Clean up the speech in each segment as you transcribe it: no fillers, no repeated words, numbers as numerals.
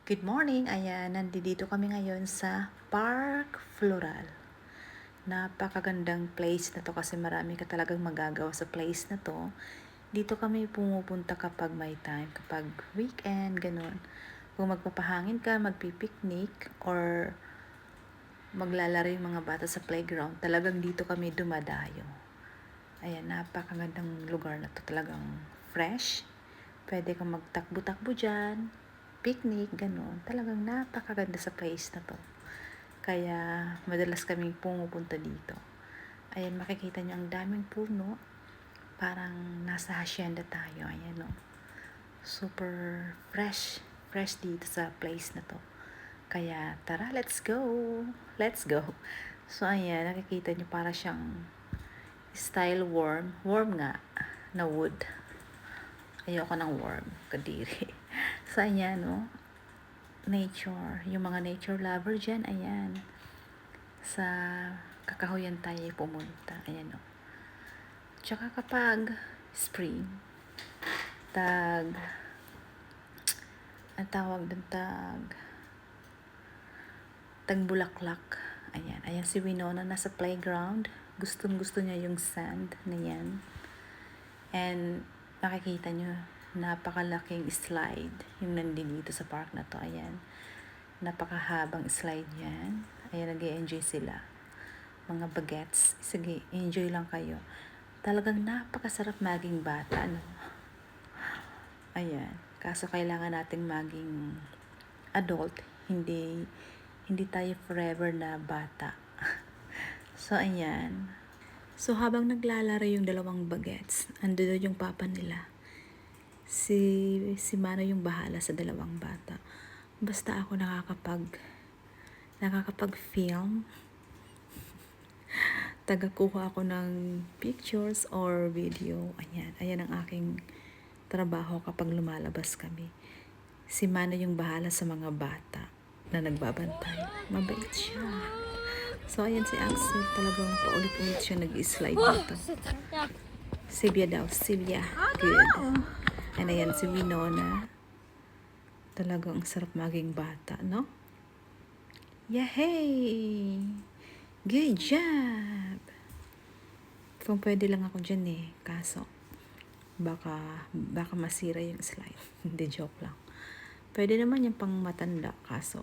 Good morning! Ayan, nandito kami ngayon sa Park Floral. Napakagandang place na to kasi marami ka talagang magagawa sa place na to. Dito kami pumupunta kapag may time, kapag weekend, ganun. Kung magpapahangin ka, magpipiknik, or maglalaro yung mga bata sa playground, talagang dito kami dumadayo. Ayan, napakagandang lugar na to, talagang fresh. Pwede kang magtakbo-takbo dyan, picnic, gano'n. Talagang napakaganda sa place na to. Kaya madalas kaming pumupunta dito. Ayan, makikita nyo ang daming puno. Parang nasa hacienda tayo. Ayan, no. Super fresh. Fresh dito sa place na to. Kaya tara, let's go. Let's go. So, ayan, nakikita nyo para siyang style worm. Worm nga na wood. Ayoko ng worm, kadiri. So, ayan, no? Nature. Yung mga nature lover dyan, ayan. Sa kakahuyan tayo pumunta. Ayan, no? Tsaka kapag spring, ang tawag dun, tagbulaklak. Ayan. Ayan si Winona nasa playground. Gustong gusto niya yung sand na yan. And makikita nyo, napakalaking slide yung nandito sa park na to. Ayan. Napakahabang slide yan. Ayan, nag-enjoy sila. Mga bagets. Sige, enjoy lang kayo. Talagang napakasarap maging bata, no? Ayan. Kaso kailangan nating maging adult. Hindi tayo forever na bata. So, ayan. So, habang naglalaro yung dalawang bagets, ando yung papa nila. Si Mano yung bahala sa dalawang bata. Basta ako nakakapag-film. Tagakuha ako ng pictures or video. Ayan. Ayan ang aking trabaho kapag lumalabas kami. Si Mano yung bahala sa mga bata na nagbabantay. Mabait siya. So, ayan si Axel. Talagang paulit-ulit siya nag-slide dito. Sylvia daw. Sylvia. Good. And ayan si Winona. Talagang sarap maging bata, no? Yay! Good job! Kung pwede lang ako dyan kaso baka masira yung slide. Hindi, joke lang. Pwede naman yung pang matanda, kaso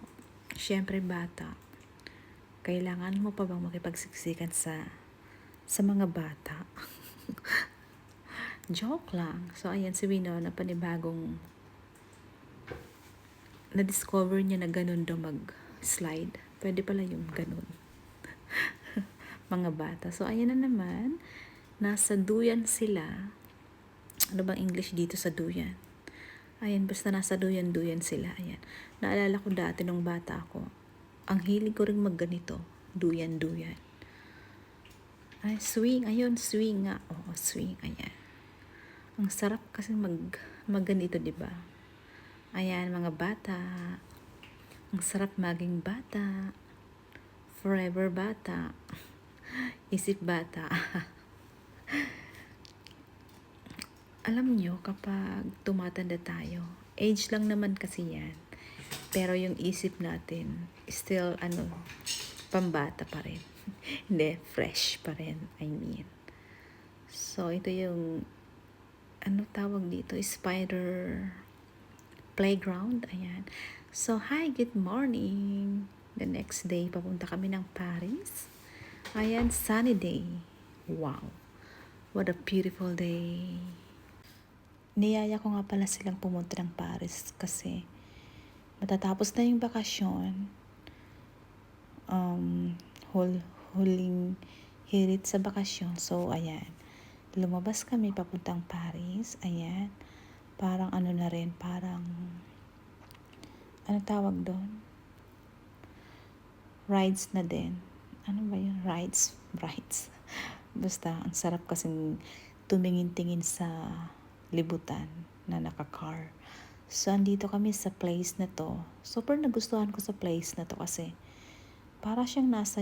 syempre bata. Kailangan mo pa bang makipagsiksikan sa mga bata? Joke lang. So, ayan si Winona, panibagong na-discover niya na ganun daw mag-slide. Pwede pala yung ganun. Mga bata. So, ayan na naman. Nasa duyan sila. Ano bang English dito sa duyan? Ayan, basta nasa duyan sila. Ayan. Naalala ko dati nung bata ako. Ang hilig ko rin magganito. Duyan. Ay, swing. Ayun, swing nga. Oo, swing. Ayan. Ang sarap kasi magganito, diba? Ayan, mga bata. Ang sarap maging bata. Forever bata. Isip bata. Alam nyo, kapag tumatanda tayo, age lang naman kasi yan. Pero yung isip natin, still, pambata pa rin. Hindi, fresh pa rin, I mean. So, ito yung, tawag dito? Spider playground. Ayan. So, hi, good morning. The next day, papunta kami ng Paris. Ayan, sunny day. Wow. What a beautiful day. Niyaya ko nga pala silang pumunta ng Paris kasi matatapos na yung bakasyon. Huling hirit sa bakasyon. So, ayan. Lumabas kami papuntang Paris. Ayan. Parang na rin, parang tawag doon? Rides na din. Ano ba yun? Rides. Basta, ang sarap kasing tumingin-tingin sa libutan na naka-car. So, andito kami sa place na to. Super nagustuhan ko sa place na to kasi para siyang nasa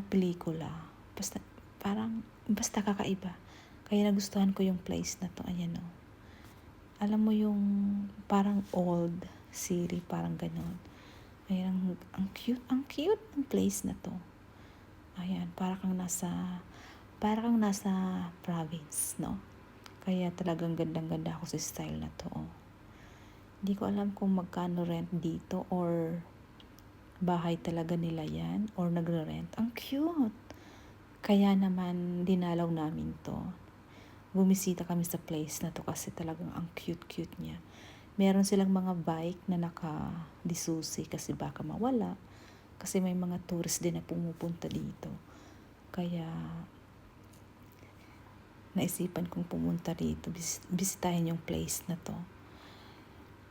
pelikula. Basta kakaiba. Kaya nagustuhan ko yung place na to. Ayan o. Alam mo yung parang old city, parang ganon. Ayan, ang cute ng place na to. Ayan, para kang nasa province, no? Kaya talagang gandang-ganda ako sa style na to. Oh. Hindi ko alam kung magkano rent dito or bahay talaga nila yan or nagre-rent. Ang cute! Kaya naman dinalaw namin to. Bumisita kami sa place na to kasi talagang ang cute-cute niya. Meron silang mga bike na naka-disusi kasi baka mawala. Kasi may mga tourist din na pumupunta dito. Kaya naisipan kong pumunta dito, bisitahin yung place na to.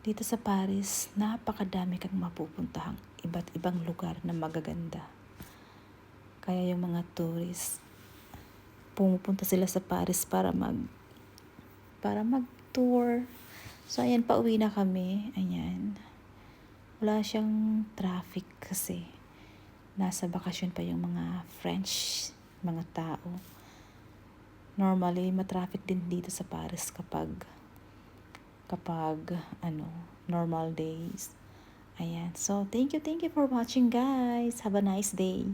Dito sa Paris, napakadami kang mapupuntahang iba't ibang lugar na magaganda. Kaya yung mga tourist, pumupunta sila sa Paris para mag-tour. So, ayan, pauwi na kami. Ayan. Wala siyang traffic kasi nasa bakasyon pa yung mga French, mga tao. Normally, matraffic din dito sa Paris kapag normal days. Ayan. So, thank you for watching, guys. Have a nice day.